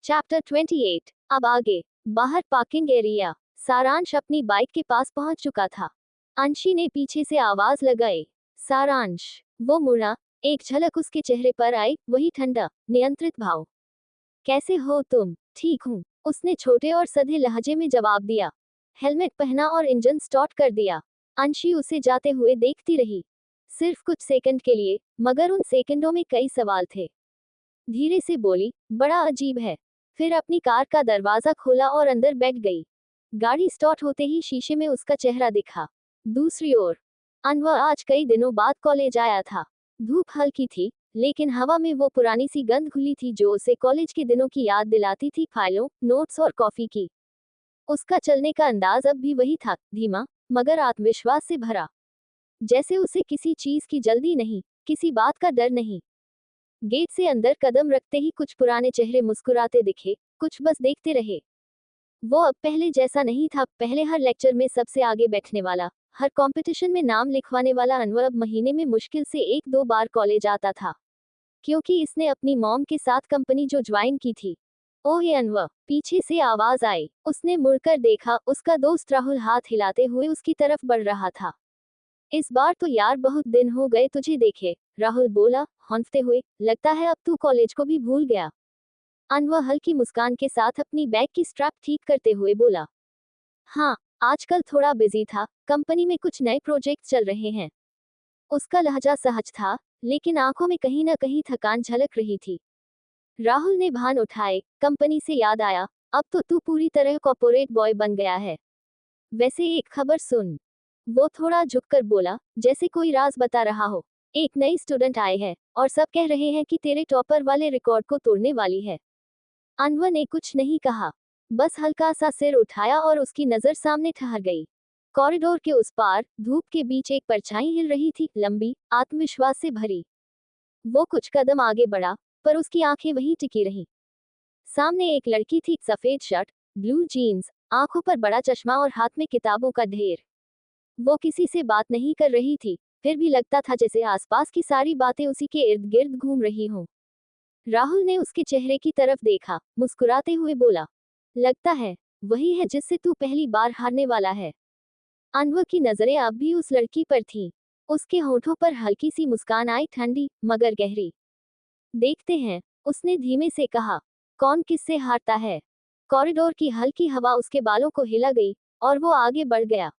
Chapter 28। अब आगे। बाहर पार्किंग एरिया। सारांश अपनी बाइक के पास पहुंच चुका था। अंशी ने पीछे से आवाज लगाई, सारांश। वो मुड़ा। एक झलक उसके चेहरे पर आई, वही ठंडा, नियंत्रित भाव। कैसे हो तुम? ठीक हूँ, उसने छोटे और सधे लहजे में जवाब दिया। हेलमेट पहना और इंजन स्टार्ट कर दिया। अंशी उसे जाते हुए देखती रही, सिर्फ कुछ सेकंड के लिए, मगर उन सेकंडों में कई सवाल थे। धीरे से बोली, बड़ा अजीब है। फिर अपनी कार का दरवाजा खोला और अंदर बैठ गई। गाड़ी स्टार्ट होते ही शीशे में उसका चेहरा दिखा। दूसरी ओर अनवर आज कई दिनों बाद कॉलेज आया था। धूप हल्की थी, लेकिन हवा में वो पुरानी सी गंध घुली थी जो उसे कॉलेज के दिनों की याद दिलाती थी, फाइलों, नोट्स और कॉफी की। उसका चलने का अंदाज अब भी वही था, धीमा मगर आत्मविश्वास से भरा। जैसे उसे किसी चीज की जल्दी नहीं, किसी बात का डर नहीं। गेट से अंदर कदम रखते ही कुछ पुराने चेहरे मुस्कुराते दिखे, कुछ बस देखते रहे। वो अब पहले जैसा नहीं था। पहले हर लेक्चर में सबसे आगे बैठने वाला, हर कंपटीशन में नाम लिखवाने वाला अनवर अब महीने में मुश्किल से 1-2 बार कॉलेज आता था, क्योंकि इसने अपनी मॉम के साथ कंपनी जो ज्वाइन की थी। ओह अनवर, पीछे से आवाज आई। उसने मुड़कर देखा, उसका दोस्त राहुल हाथ हिलाते हुए उसकी तरफ बढ़ रहा था। इस बार तो यार बहुत दिन हो गए तुझे देखे, राहुल बोला, हौंकते हुए। लगता है अब तू कॉलेज को भी भूल गया। अनवर हल्की मुस्कान के साथ अपनी बैग की स्ट्रैप ठीक करते हुए बोला, हाँ, आजकल थोड़ा बिजी था, कंपनी में कुछ नए प्रोजेक्ट चल रहे हैं। उसका लहजा सहज था, लेकिन आंखों में कहीं ना कहीं थकान झलक रही थी। राहुल ने भान उठाए, कंपनी से याद आया, अब तो तू पूरी तरह कॉर्पोरेट बॉय बन गया है। वैसे एक खबर सुन। वो थोड़ा झुककर बोला, जैसे कोई राज बता रहा हो। एक नई स्टूडेंट आए हैं, और सब कह रहे हैं कि तेरे टॉपर वाले रिकॉर्ड को तोड़ने वाली है। अनवर ने कुछ नहीं कहा, बस हल्का सा सिर उठाया और उसकी नजर सामने ठहर गई। कॉरिडोर के उस पार, धूप के बीच एक परछाई हिल रही थी, लंबी, आत्मविश्वास से भरी। वो कुछ कदम आगे बढ़ा, पर उसकी आंखें वहीं टिकी रहीं। सामने एक लड़की थी, सफेद शर्ट, ब्लू जीन्स, आंखों पर बड़ा चश्मा और हाथ में किताबों का ढेर। वो किसी से बात नहीं कर रही थी, फिर भी लगता था जैसे आसपास की सारी बातें उसी के इर्द गिर्द घूम रही हों। राहुल ने उसके चेहरे की तरफ देखा, मुस्कुराते हुए बोला, लगता है वही है जिससे तू पहली बार हारने वाला है। अनवर की नजरें अब भी उस लड़की पर थीं। उसके होठों पर हल्की सी मुस्कान आई, ठंडी मगर गहरी। देखते हैं, उसने धीमे से कहा, कौन किससे हारता है। कॉरिडोर की हल्की हवा उसके बालों को हिला गई, और वो आगे बढ़ गया।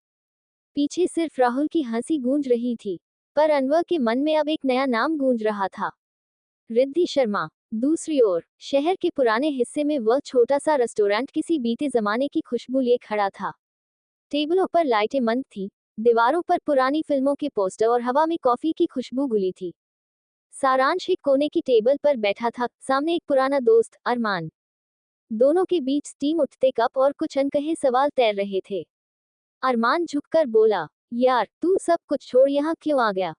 पीछे सिर्फ राहुल की हंसी गूंज रही थी, पर अनवर के मन में अब एक नया नाम गूंज रहा था, रिद्धि शर्मा। दूसरी ओर शहर के पुराने हिस्से में वह छोटा सा रेस्टोरेंट किसी बीते जमाने की खुशबू लिए खड़ा था। टेबलों पर लाइटें मंद थी, दीवारों पर पुरानी फिल्मों के पोस्टर और हवा में कॉफी की खुशबू घुली थी। सारांश एक कोने की टेबल पर बैठा था, सामने एक पुराना दोस्त, अरमान। दोनों के बीच स्टीम उठते कप और कुछ अनकहे सवाल तैर रहे थे। अरमान झुककर बोला, यार तू सब कुछ छोड़ यहाँ क्यों आ गया?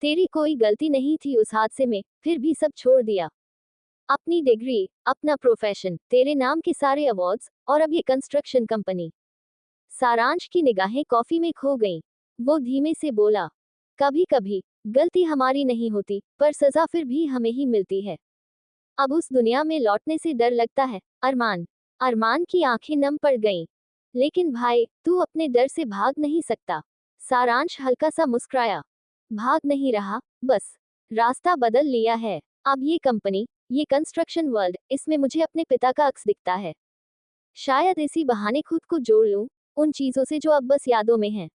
तेरी कोई गलती नहीं थी उस हादसे में, फिर भी सब छोड़ दिया। अपनी डिग्री, अपना प्रोफेशन, तेरे नाम के सारे अवार्ड्स, और अब ये कंस्ट्रक्शन कंपनी। सारांश की निगाहें कॉफी में खो गईं। वो धीमे से बोला, कभी कभी गलती हमारी नहीं होती, पर सजा फिर भी हमें ही मिलती है। अब उस दुनिया में लौटने से डर लगता है, अरमान। अरमान की आंखें नम पड़ गईं। लेकिन भाई, तू अपने डर से भाग नहीं सकता। सारांश हल्का सा मुस्कुराया, भाग नहीं रहा, बस रास्ता बदल लिया है। अब ये कंपनी, ये कंस्ट्रक्शन वर्ल्ड, इसमें मुझे अपने पिता का अक्स दिखता है। शायद इसी बहाने खुद को जोड़ लूं, उन चीजों से जो अब बस यादों में हैं।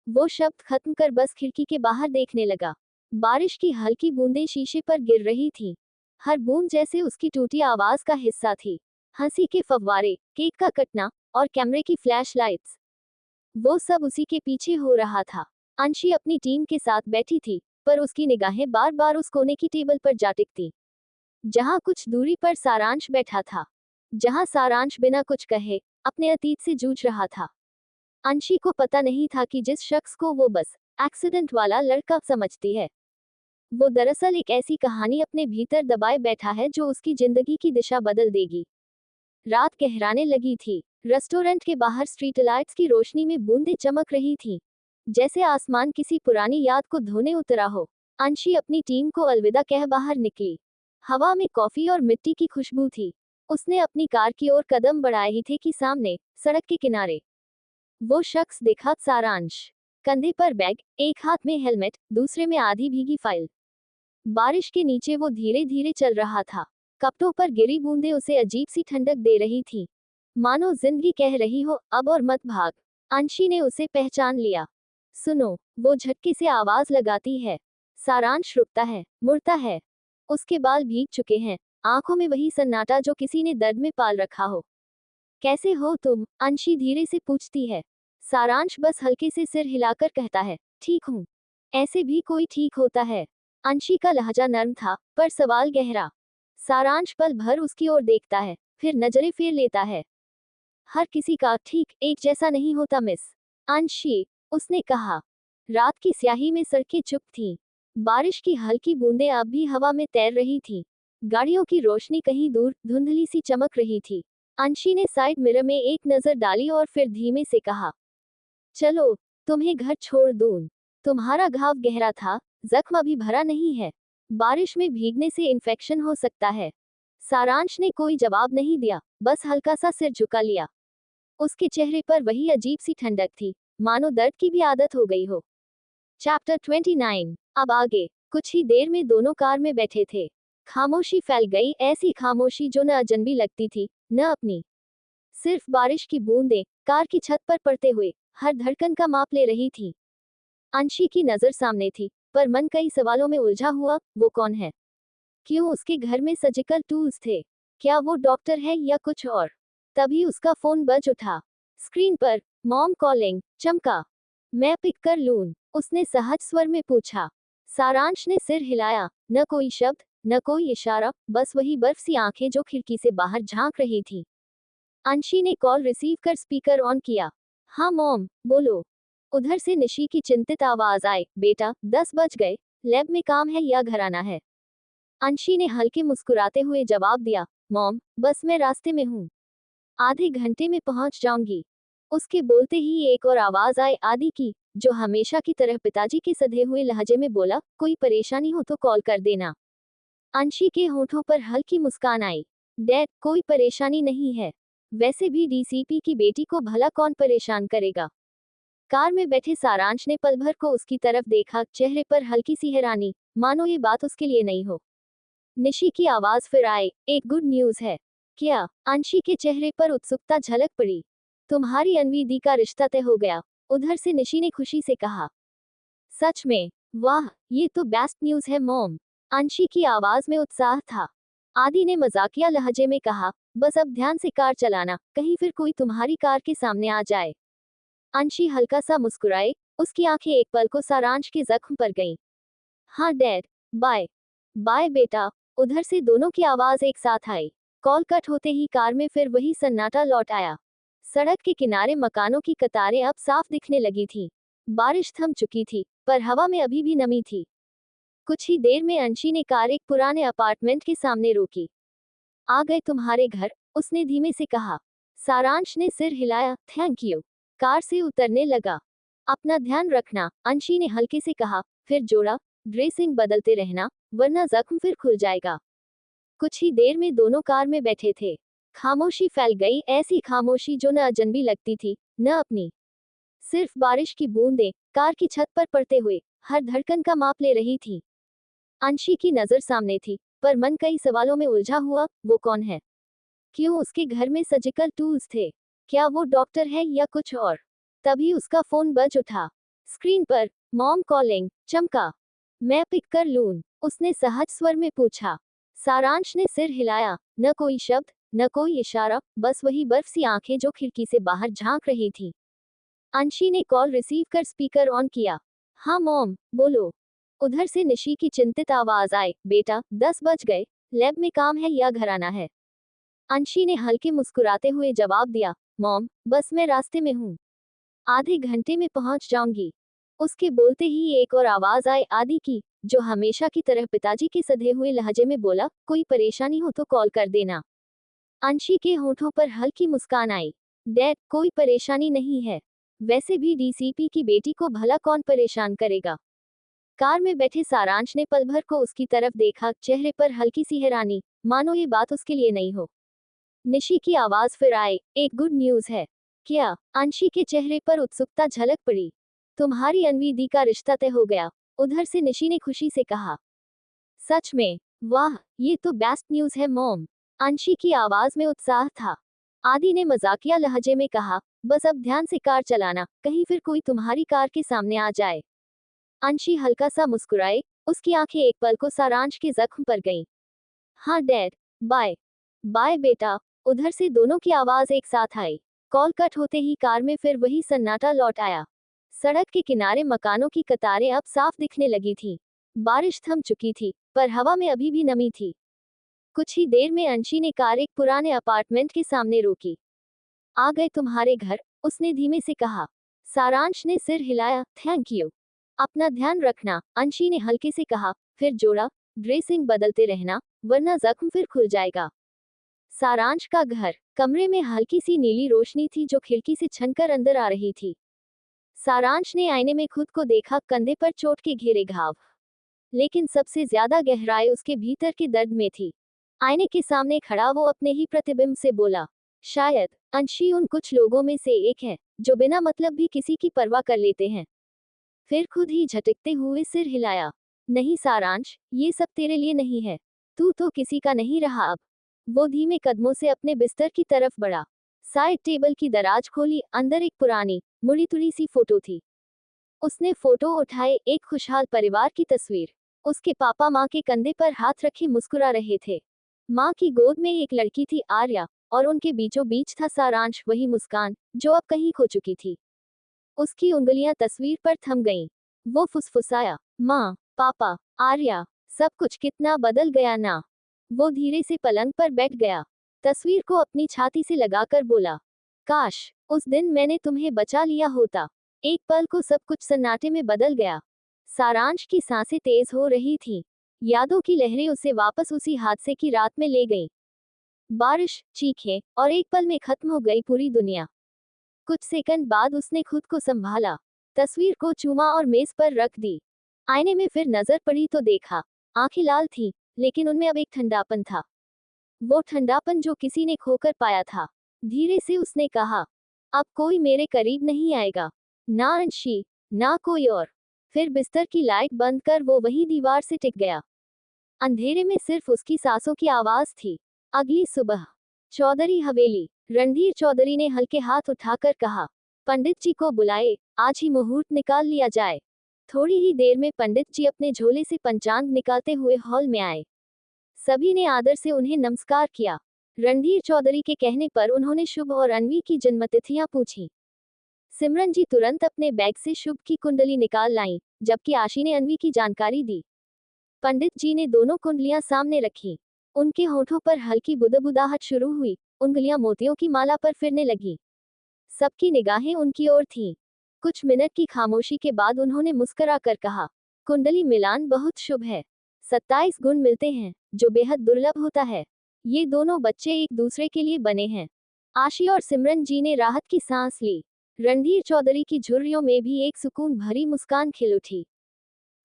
वो शब्द खत्म कर बस खिड़की के बाहर देखने लगा। बारिश की हल्की बूंदें शीशे पर गिर रही थीं। हर बूंद जैसे उसकी टूटी आवाज का हिस्सा थी। हंसी के फव्वारे, केक का कटना, और कैमरे की फ्लैश लाइट्स, वो सब उसी के पीछे हो रहा था। अंशी अपनी टीम के साथ बैठी थी, पर उसकी निगाहें बार बार उस कोने की टेबल पर जा टिकती, जहां कुछ दूरी पर सारांश बैठा था। जहां सारांश बिना कुछ कहे अपने अतीत से जूझ रहा था। अंशी को पता नहीं था कि जिस शख्स को वो बस एक्सीडेंट वाला लड़का समझती है, वो दरअसल एक ऐसी कहानी अपने भीतर दबाए बैठा है जो उसकी जिंदगी की दिशा बदल देगी। रात गहराने लगी थी। रेस्टोरेंट के बाहर स्ट्रीट लाइट्स की रोशनी में बूंदें चमक रही थीं, जैसे आसमान किसी पुरानी याद को धोने उतरा हो। अंशी अपनी टीम को अलविदा कह बाहर निकली। हवा में कॉफी और मिट्टी की खुशबू थी। उसने अपनी कार की ओर कदम बढ़ाए ही थे कि सामने सड़क के किनारे वो शख्स दिखा, सारांश। कंधे पर बैग, एक हाथ में हेलमेट, दूसरे में आधी भीगी फाइल। बारिश के नीचे वो धीरे धीरे चल रहा था। कपड़ों पर गिरी बूंदें उसे अजीब सी ठंडक दे रही थी, मानो जिंदगी कह रही हो, अब और मत भाग। अंशी ने उसे पहचान लिया। सुनो, वो झटके से आवाज लगाती है। सारांश रुकता है, मुड़ता है। उसके बाल भीग चुके हैं, आंखों में वही सन्नाटा जो किसी ने दर्द में पाल रखा हो। कैसे हो तुम? अंशी धीरे से पूछती है। सारांश बस हल्के से सिर हिलाकर कहता है, ठीक हूँ। ऐसे भी कोई ठीक होता है? अंशी का लहजा नर्म था, पर सवाल गहरा। सारांश पल भर उसकी ओर देखता है, फिर नजरें फेर लेता है। हर किसी का ठीक एक जैसा नहीं होता मिस अंशी, उसने कहा। रात की स्याही में सड़कें चुप थीं। बारिश की हल्की बूंदें अब भी हवा में तैर रही थीं। गाड़ियों की रोशनी कहीं दूर धुंधली सी चमक रही थी। अंशी ने साइड मिरर में एक नजर डाली और फिर धीमे से कहा, चलो, तुम्हें घर छोड़ दूं। तुम्हारा घाव गहरा था, जख्म अभी भरा नहीं है। बारिश में भीगने से इन्फेक्शन हो सकता है। सारांश ने कोई जवाब नहीं दिया, बस हल्का सा सिर झुका लिया। उसके चेहरे पर वही अजीब सी ठंडक थी, मानो दर्द की भी आदत हो गई हो। चैप्टर 29। अब आगे। कुछ ही देर में दोनों कार में बैठे थे। खामोशी फैल गई, ऐसी खामोशी जो न अजनबी लगती थी, न अपनी। सिर्फ बारिश की बूंदें कार की छत पर पड़ते हुए हर धड़कन का माप ले रही थी। अंशी की नजर सामने थी, पर मन कई सवालों में उलझा हुआ। वो कौन है? क्यों उसके घर में सर्जिकल टूल्स थे? क्या वो डॉक्टर है या कुछ और? तभी उसका फोन बज उठा। स्क्रीन पर मॉम कॉलिंग चमका। मैं पिक कर लूं? उसने सहज स्वर में पूछा। सारांश ने सिर हिलाया। न कोई शब्द, न कोई इशारा, बस वही बर्फ सी आंखें जो खिड़की से बाहर झांक रही थी। अंशी ने कॉल रिसीव कर स्पीकर ऑन किया। हाँ मॉम, बोलो। उधर से निशी की चिंतित आवाज आए, बेटा 10 बज गए, लैब में काम है या घर आना है? अंशी ने हल्के मुस्कुराते हुए जवाब दिया, मॉम, बस मैं रास्ते में हूँ, आधे घंटे में पहुंच जाऊंगी। उसके बोलते ही एक और आवाज आए, आदि की, जो हमेशा की तरह पिताजी के सधे हुए लहजे में बोला, कोई परेशानी हो तो कॉल कर देना। अंशी के होठों पर हल्की मुस्कान आई। डैड, कोई परेशानी नहीं है। वैसे भी डीसीपी की बेटी को भला कौन परेशान करेगा? कार में बैठे सारांश ने पल भर को उसकी तरफ देखा, चेहरे पर हल्की सी हैरानी, मानो ये बात उसके लिए नहीं हो। निशी की आवाज फिर आई, एक गुड न्यूज है। क्या? अंशी के चेहरे पर उत्सुकता झलक पड़ी। तुम्हारी अनवीदी का रिश्ता तय हो गया, उधर से निशी ने खुशी से कहा। सच में? वाह, ये तो बेस्ट न्यूज है मॉम। अंशी की आवाज में उत्साह था। आदि ने मजाकिया लहजे में कहा, बस अब ध्यान से कार चलाना, कहीं फिर कोई तुम्हारी कार के सामने आ जाए। अंशी हल्का सा मुस्कुराए, उसकी आंखें एक पल को सारांश के जख्म पर गईं। हाँ डैड, बाय। बाय बेटा। उधर से दोनों की आवाज एक साथ आई। कॉल कट होते ही कार में फिर वही सन्नाटा लौट आया। सड़क के किनारे मकानों की कतारें अब साफ दिखने लगी थीं। बारिश थम चुकी थी, पर हवा में अभी भी नमी थी। कुछ ही देर में अंशी ने कार एक पुराने अपार्टमेंट के सामने रोकी। आ गए तुम्हारे घर, उसने धीमे से कहा। सारांश ने सिर हिलाया, थैंक यू। कार से उतरने लगा। अपना ध्यान रखना, अंशी ने हल्के से कहा, फिर जोड़ा, ड्रेसिंग बदलते रहना, वरना जख्म फिर खुल जाएगा। कुछ ही देर में दोनों कार में बैठे थे। खामोशी फैल गई, ऐसी खामोशी जो न अजनबी लगती थी, न अपनी। सिर्फ बारिश की बूंदें कार की छत पर पड़ते हुए हर धड़कन का माप ले रही थी। अंशी की नजर सामने थी, पर मन कई सवालों में उलझा हुआ। वो कौन है? क्यों उसके घर में सर्जिकल टूल्स थे? क्या वो डॉक्टर है या कुछ और? तभी उसका फोन बज उठा। स्क्रीन पर मॉम कॉलिंग चमका। मैं पिक कर लूं? उसने सहज स्वर में पूछा। सारांश ने सिर हिलाया। न कोई शब्द, न कोई इशारा, बस वही बर्फ सी आंखें जो खिड़की से बाहर झांक रही थी। अंशी ने कॉल रिसीव कर स्पीकर ऑन किया। हाँ मॉम, बोलो। उधर से निशी की चिंतित आवाज आए, बेटा 10 बज गए, लैब में काम है या घर आना है? अंशी ने हल्के मुस्कुराते हुए जवाब दिया, मॉम, बस मैं रास्ते में हूँ, आधे घंटे में पहुंच जाऊंगी। उसके बोलते ही एक और आवाज आए, आदि की, जो हमेशा की तरह पिताजी के सधे हुए लहजे में बोला, कोई परेशानी हो तो कॉल कर देना। अंशी के होठों पर हल्की मुस्कान आई। डैड, कोई परेशानी नहीं है। वैसे भी डीसीपी की बेटी को भला कौन परेशान करेगा? कार में बैठे सारांश ने पल भर को उसकी तरफ देखा, चेहरे पर हल्की सी हैरानी, मानो ये बात उसके लिए नहीं हो। निशी की आवाज फिर आई, एक गुड न्यूज है क्या? अंशी के चेहरे पर उत्सुकता झलक पड़ी। तुम्हारी अनवी दी का रिश्ता तय हो गया, उधर से निशी ने खुशी से कहा। सच में? वाह, ये तो बेस्ट न्यूज है मॉम। अंशी की आवाज में उत्साह था। आदि ने मजाकिया लहजे में कहा, बस अब ध्यान से कार चलाना, कहीं फिर कोई तुम्हारी कार के सामने आ जाए। अंशी हल्का सा मुस्कुराए, उसकी आंखें एक पल को सारांश के जख्म पर गईं। हाँ डैड, बाय। बाय बेटा। उधर से दोनों की आवाज एक साथ आई। कॉल कट होते ही कार में फिर वही सन्नाटा लौट आया। सड़क के किनारे मकानों की कतारें अब साफ दिखने लगी थी। बारिश थम चुकी थी, पर हवा में अभी भी नमी थी। कुछ ही देर में अंशी ने कार एक पुराने अपार्टमेंट के सामने रोकी। आ गए तुम्हारे घर, उसने धीमे से कहा। सारांश ने सिर हिलाया, थैंक यू। अपना ध्यान रखना, अंशी ने हल्के से कहा, फिर जोड़ा, ड्रेसिंग बदलते रहना, वरना जख्म फिर खुल जाएगा। सारांश का घर, कमरे में हल्की सी नीली रोशनी थी जो खिड़की से छनकर अंदर आ रही थी। सारांश ने आईने में खुद को देखा, कंधे पर चोट के घेरे घाव, लेकिन सबसे ज्यादा गहराई उसके भीतर के दर्द में थी। आईने के सामने खड़ा वो अपने ही प्रतिबिंब से बोला, शायद अंशी उन कुछ लोगों में से एक है जो बिना मतलब भी किसी की परवाह कर लेते हैं। फिर खुद ही झटकते हुए सिर हिलाया। नहीं सारांश, ये सब तेरे लिए नहीं है। तू तो किसी का नहीं रहा अब। वो धीमे कदमों से अपने बिस्तर की तरफ बढ़ा। साइड टेबल की दराज खोली, अंदर एक पुरानी मुड़ी तुड़ी सी फोटो थी। उसने फोटो उठाए, एक खुशहाल परिवार की तस्वीर। उसके पापा माँ के कंधे पर हाथ रखे मुस्कुरा रहे थे। माँ की गोद में एक लड़की थी, आर्या, और उनके बीचों बीच था सारांश, वही मुस्कान जो अब कहीं खो चुकी थी। उसकी उंगलियां तस्वीर पर थम गईं। वो फुसफुसाया, माँ, पापा, आर्या, सब कुछ कितना बदल गया ना। वो धीरे से पलंग पर बैठ गया। तस्वीर को अपनी छाती से लगाकर बोला, काश उस दिन मैंने तुम्हें बचा लिया होता। एक पल को सब कुछ सन्नाटे में बदल गया। सारांश की सांसें तेज हो रही थीं। यादों की लहरें उसे वापस उसी हादसे की रात में ले गईं। बारिश, चीखें, और एक पल में खत्म हो गई पूरी दुनिया। कुछ सेकंड बाद उसने खुद को संभाला, तस्वीर को चूमा और मेज पर रख दी। आईने में फिर नजर पड़ी तो देखा, आंखें लाल थीं, लेकिन उनमें अब एक ठंडापन था। वो ठंडापन जो किसी ने खोकर पाया था। धीरे से उसने कहा, अब कोई मेरे करीब नहीं आएगा, ना अंशी, ना कोई और। फिर बिस्तर की लाइट बंद कर वो वही दीवार से टिक गया। अंधेरे में सिर्फ उसकी सांसों की आवाज थी। अगली सुबह, चौधरी हवेली, रणधीर चौधरी ने हल्के हाथ उठाकर कहा, पंडित जी को बुलाए, आज ही मुहूर्त निकाल लिया जाए। थोड़ी ही देर में पंडित जी अपने झोले से पंचांग निकालते हुए हॉल में आए। सभी ने आदर से उन्हें नमस्कार किया। रणधीर चौधरी के कहने पर उन्होंने शुभ और अनवी की जन्मतिथियां पूछी। सिमरन जी तुरंत अपने बैग से शुभ की कुंडली निकाल लाईं, जबकि आशी ने अनवी की जानकारी दी। पंडित जी ने दोनों कुंडलियां सामने रखी। उनके होठों पर हल्की बुदबुदाहट शुरू हुई, उंगलियां मोतियों की माला पर फिरने लगी। सबकी निगाहें उनकी ओर थीं। कुछ मिनट की खामोशी के बाद उन्होंने मुस्कुराकर कहा, कुंडली मिलान बहुत शुभ है। 27 गुण मिलते हैं, जो बेहद दुर्लभ होता है। ये दोनों बच्चे एक दूसरे के लिए बने हैं। आशी और सिमरन जी ने राहत की सांस ली। रणधीर चौधरी की झुर्रियों में भी एक सुकून भरी मुस्कान खिल उठी।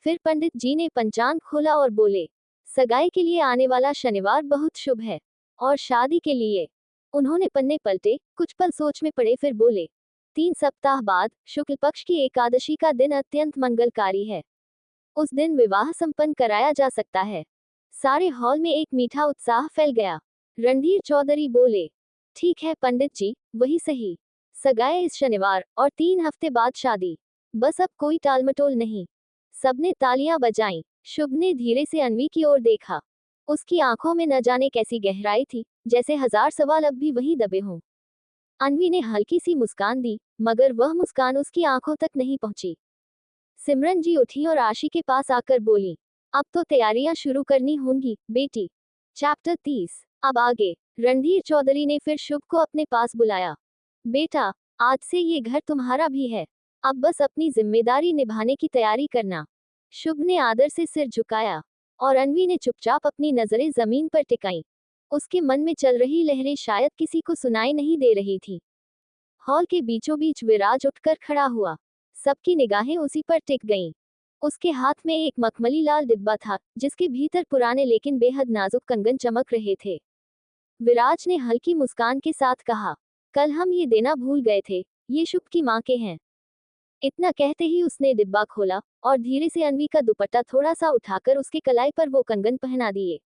फिर पंडित जी ने पंचांग खोला और बोले, सगाई के लिए आने वाला शनिवार बहुत शुभ है, और शादी के लिए। उन्होंने पन्ने पलटे, कुछ पल सोच में पड़े, फिर बोले, 3 सप्ताह बाद शुक्ल पक्ष की एकादशी का दिन अत्यंत मंगलकारी है। उस दिन विवाह संपन्न कराया जा सकता है। सारे हॉल में एक मीठा उत्साह फैल गया। रणधीर चौधरी बोले, ठीक है पंडित जी, वही सही। सगाई इस शनिवार, और 3 हफ्ते बाद शादी। बस अब कोई टालमटोल नहीं। सबने तालियां बजाईं। शुभ ने धीरे से अनवी की ओर देखा। उसकी आंखों में न जाने कैसी गहराई थी, जैसे हजार सवाल अब भी वहीं दबे हों। अनवी ने हल्की सी मुस्कान दी, मगर वह मुस्कान उसकी आंखों तक नहीं पहुंची। सिमरन जी उठी और आशी के पास आकर बोली, अब तो तैयारियां शुरू करनी होंगी, बेटी। चैप्टर 30। अब आगे। रणधीर चौधरी ने फिर शुभ को अपने पास बुलाया। बेटा, आज से ये घर तुम्हारा भी है। अब बस अपनी जिम्मेदारी निभाने की तैयारी करना। शुभ ने आदर से सिर झुकाया, और अनवी ने चुपचाप अपनी नजरें जमीन पर टिकाईं। उसके मन में चल रही लहरें शायद किसी को सुनाई नहीं दे रही थी। हॉल के बीचों बीच विराज उठकर खड़ा हुआ। सबकी निगाहें उसी पर टिक गईं। उसके हाथ में एक मखमली लाल डिब्बा था, जिसके भीतर पुराने लेकिन बेहद नाजुक कंगन चमक रहे थे। विराज ने हल्की मुस्कान के साथ कहा, कल हम ये देना भूल गए थे, ये शुभ की माँ के हैं। इतना कहते ही उसने डिब्बा खोला और धीरे से अन्वी का दुपट्टा थोड़ा सा उठाकर उसके कलाई पर वो कंगन पहना दिए।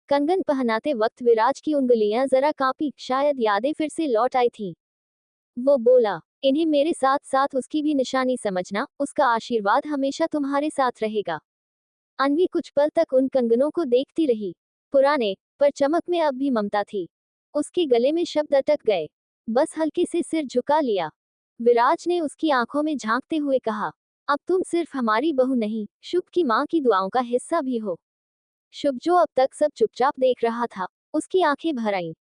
कंगन पहनाते वक्त विराज की उंगलियां जरा कांपी, शायद यादें फिर से लौट आई थीं। वो बोला, इन्हें मेरे साथ साथ उसकी भी निशानी समझना, उसका आशीर्वाद हमेशा तुम्हारे साथ रहेगा। अन्वी कुछ पल तक उन कंगनों को देखती रही। पुराने पर चमक में अब भी ममता थी। उसके गले में शब्द अटक गए। बस हल्के से सिर झुका लिया। विराज ने उसकी आंखों में झांकते हुए कहा, अब तुम सिर्फ हमारी बहू नहीं, शुभ की माँ की दुआओं का हिस्सा भी हो। शुभ जो अब तक सब चुपचाप देख रहा था, उसकी आंखें भर आईं।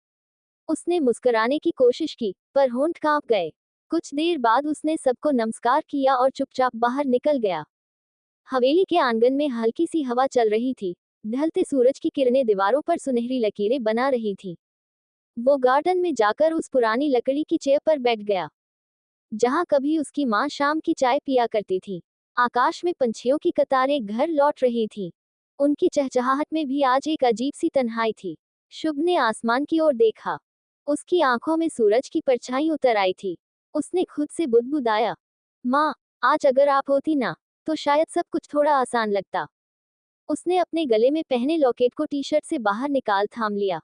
उसने मुस्कुराने की कोशिश की, पर होंठ कांप गए। कुछ देर बाद उसने सबको नमस्कार किया और चुपचाप बाहर निकल गया। हवेली के आंगन में हल्की सी हवा चल रही थी। ढलते सूरज की किरणें दीवारों पर सुनहरी लकीरें बना रही थी। वो गार्डन में जाकर उस पुरानी लकड़ी की चेयर पर बैठ गया, जहां कभी उसकी माँ शाम की चाय पिया करती थी। आकाश में पंछियों की कतारें घर लौट रही थी। उनकी चहचहाहट में भी आज एक अजीब सी तन्हाई थी। शुभ ने आसमान की ओर देखा। उसकी आंखों में सूरज की परछाई उतर आई थी। उसने खुद से बुदबुदाया, माँ, आज अगर आप होती ना, तो शायद सब कुछ थोड़ा आसान लगता। उसने अपने गले में पहने लॉकेट को टी शर्ट से बाहर निकाल थाम लिया।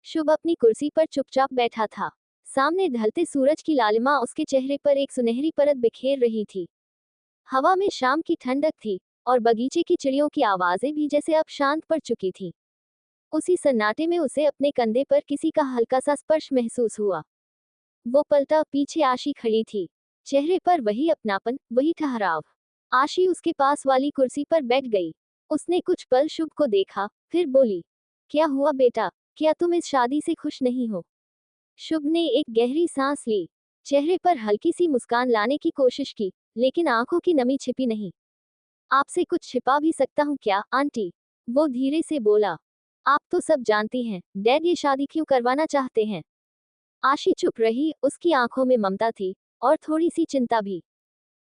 शुभ अपनी कुर्सी पर चुपचाप बैठा था। सामने ढलते सूरज की लालिमा उसके चेहरे पर एक सुनहरी परत बिखेर रही थी। हवा में शाम की ठंडक थी और बगीचे की चिड़ियों की आवाजें भी जैसे अब शांत पड़ चुकी थी। उसी सन्नाटे में उसे अपने कंधे पर किसी का हल्का सा स्पर्श महसूस हुआ। वो पलटा, पीछे आशी खड़ी थी। चेहरे पर वही अपनापन, वही ठहराव। आशी उसके पास वाली कुर्सी पर बैठ गई। उसने कुछ पल शुभ को देखा, फिर बोली, क्या हुआ बेटा, क्या तुम इस शादी से खुश नहीं हो? शुभ ने एक गहरी सांस ली। चेहरे पर हल्की सी मुस्कान लाने की कोशिश की, लेकिन आंखों की नमी छिपी नहीं। आपसे कुछ छिपा भी सकता हूँ क्या, आंटी? वो धीरे से बोला, आप तो सब जानती हैं, डैड ये शादी क्यों करवाना चाहते हैं। आशी चुप रही, उसकी आंखों में ममता थी और थोड़ी सी चिंता भी।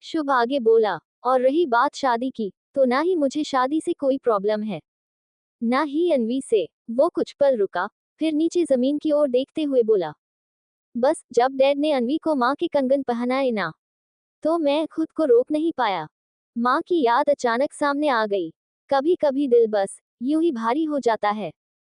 शुभ आगे बोला, और रही बात शादी की, तो ना ही मुझे शादी से कोई प्रॉब्लम है, ना ही अन्वी से। वो कुछ पल रुका, फिर नीचे जमीन की ओर देखते हुए बोला, बस जब डैड ने अन्वी को माँ के कंगन पहनाए ना, तो मैं खुद को रोक नहीं पाया। माँ की याद अचानक सामने आ गई। कभी कभी दिल बस यूं ही भारी हो जाता है।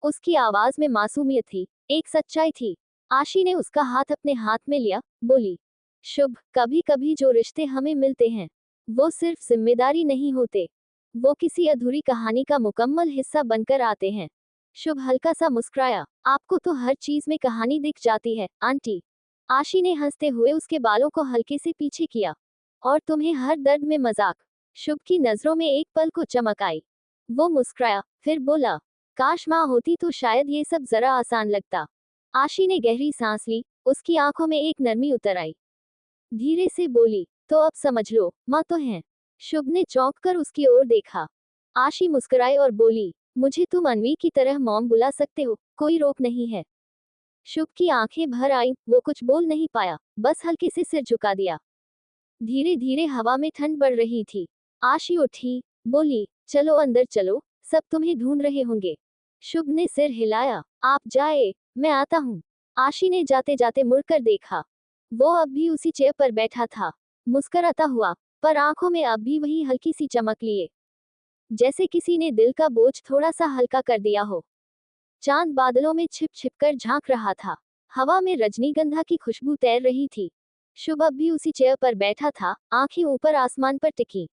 उसकी आवाज में मासूमियत थी, एक सच्चाई थी। आशी ने उसका हाथ अपने हाथ में लिया, बोली, शुभ, कभी कभी जो रिश्ते हमें मिलते हैं, वो सिर्फ जिम्मेदारी नहीं होते, वो किसी अधूरी कहानी का मुकम्मल हिस्सा बनकर आते हैं। शुभ हल्का सा मुस्कुराया, आपको तो हर चीज में कहानी दिख जाती है, आंटी। आशी ने हंसते हुए उसके बालों को हल्के से पीछे किया, और तुम्हें हर दर्द में मजाक। शुभ की नजरों में एक पल को चमक आई। वो मुस्कुराया, फिर बोला, काश माँ होती तो शायद ये सब जरा आसान लगता। आशी ने गहरी सांस ली, उसकी आंखों में एक नरमी उतर आई। धीरे से बोली, तो अब समझ लो, माँ तो हैं। शुभ ने चौंक कर उसकी ओर देखा। आशी मुस्कुराई और बोली, मुझे तुम अन्वी की तरह मॉम बुला सकते हो, कोई रोक नहीं है। शुभ की आंखें भर आईं, वो कुछ बोल नहीं पाया, बस हल्के से सिर झुका दिया। धीरे धीरे हवा में ठंड बढ़ रही थी। आशी उठी, बोली, चलो अंदर चलो, सब तुम्हें ढूंढ रहे होंगे। शुभ ने सिर हिलाया, आप जाए, मैं आता हूँ। आशी ने जाते जाते मुड़कर देखा। वो अब भी उसी चेयर पर बैठा था, मुस्कुराता हुआ, पर आंखों में अब भी वही हल्की सी चमक लिए, जैसे किसी ने दिल का बोझ थोड़ा सा हल्का कर दिया हो। चांद बादलों में छिप छिप कर झांक रहा था। हवा में रजनीगंधा की खुशबू तैर रही थी। शुभ अब भी उसी चेयर पर बैठा था, आंखें ऊपर आसमान पर टिकी।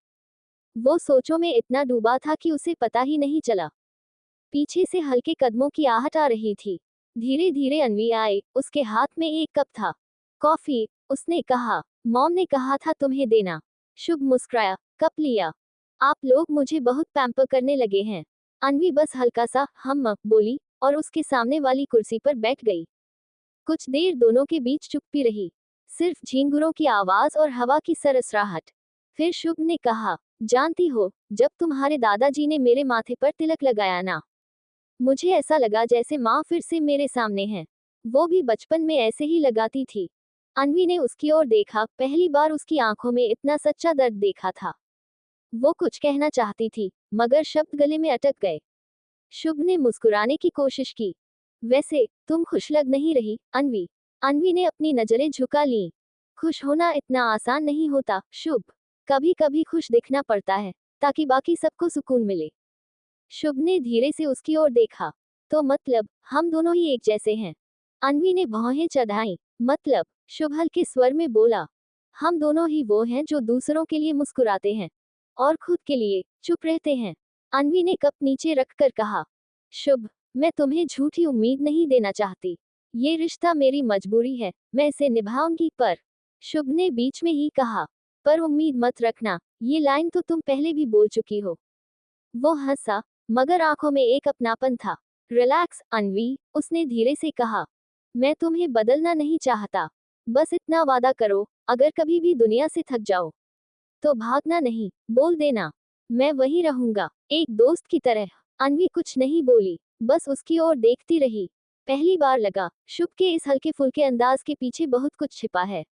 वो सोचों में इतना डूबा था कि उसे पता ही नहीं चला। पीछे से हल्के कदमों की आहट आ रही थी। धीरे धीरे अन्वी आए, उसके हाथ में एक कप था। कॉफी, उसने कहा, मॉम ने कहा था तुम्हें देना। शुभ मुस्कुराया, कप लिया। आप लोग मुझे बहुत पैम्पर करने लगे हैं। अन्वी बस हल्का सा हम बोली और उसके सामने वाली कुर्सी पर बैठ गई। कुछ देर दोनों के बीच चुप्पी रही, सिर्फ झींगुरों की आवाज और हवा की सरसराहट। फिर शुभ ने कहा, जानती हो, जब तुम्हारे दादाजी ने मेरे माथे पर तिलक लगाया ना, मुझे ऐसा लगा जैसे माँ फिर से मेरे सामने है। वो भी बचपन में ऐसे ही लगाती थी। अन्वी ने उसकी ओर देखा, पहली बार उसकी आंखों में इतना सच्चा दर्द देखा था। वो कुछ कहना चाहती थी, मगर शब्द गले में अटक गए। शुभ ने मुस्कुराने की कोशिश की, वैसे तुम खुश लग नहीं रही, अन्वी। अन्वी ने अपनी नजरें झुका लीं। खुश होना इतना आसान नहीं होता, शुभ। कभी कभी खुश दिखना पड़ता है, ताकि बाकी सबको सुकून मिले। शुभ ने धीरे से उसकी ओर देखा। तो मतलब, हम दोनों ही एक जैसे हैं? अन्वी ने भौहें चढ़ाई। मतलब, शुभ हल्के स्वर में बोला। हम दोनों ही वो हैं जो दूसरों के लिए मुस्कुराते हैं और खुद के लिए चुप रहते हैं। अन्वी ने कप नीचे रखकर कहा। शुभ, मैं तुम्हें झूठी उम्मीद नहीं देना चाहती। ये रिश्ता मेरी मजबूरी है, मैं इसे निभाऊंगी, पर। शुभ ने बीच में ही कहा। पर उम्मीद मत रखना, ये लाइन तो तुम पहले भी बोल चुकी हो। वो हंसा, मगर आंखों में एक अपनापन था। रिलैक्स, अन्वी, उसने धीरे से कहा। मैं तुम्हें बदलना नहीं चाहता। बस इतना वादा करो, अगर कभी भी दुनिया से थक जाओ, तो भागना नहीं, बोल देना। मैं वहीं रहूंगा, एक दोस्त की तरह। अन्वी कुछ नहीं बोली, बस उसकी ओर देखती रही। पहली बार लगा, शुभ के इस हल्के फुल्के अंदाज के पीछे बहुत कुछ छिपा है।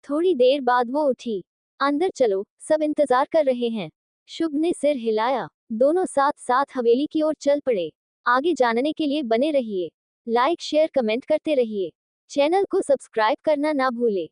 थोड़ी देर बाद वो उठी। अंदर चलो, सब इंतजार कर रहे हैं। शुभ ने सिर हिलाया। दोनों साथ साथ हवेली की ओर चल पड़े। आगे जानने के लिए बने रहिए। लाइक शेयर कमेंट करते रहिए। चैनल को सब्सक्राइब करना ना भूले।